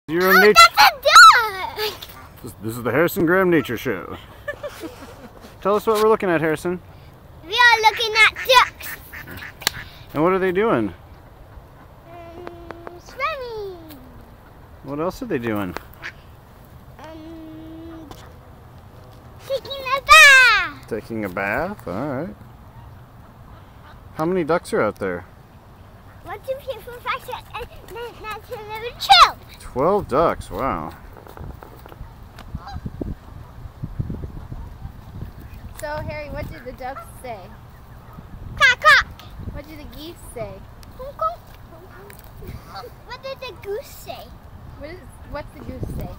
You're in nature. That's a duck! This is the Harrison Graham Nature Show. Tell us what we're looking at, Harrison. We are looking at ducks. And what are they doing? Swimming. What else are they doing? Taking a bath. Taking a bath? Alright. How many ducks are out there? 1, 2, 3, 4, 5, 6, 8, 9, 10, 11, 12. 12 ducks, wow. So, Harry, what did the ducks say? Quack, quack. What did the geese say? What did the goose say? What's the goose say?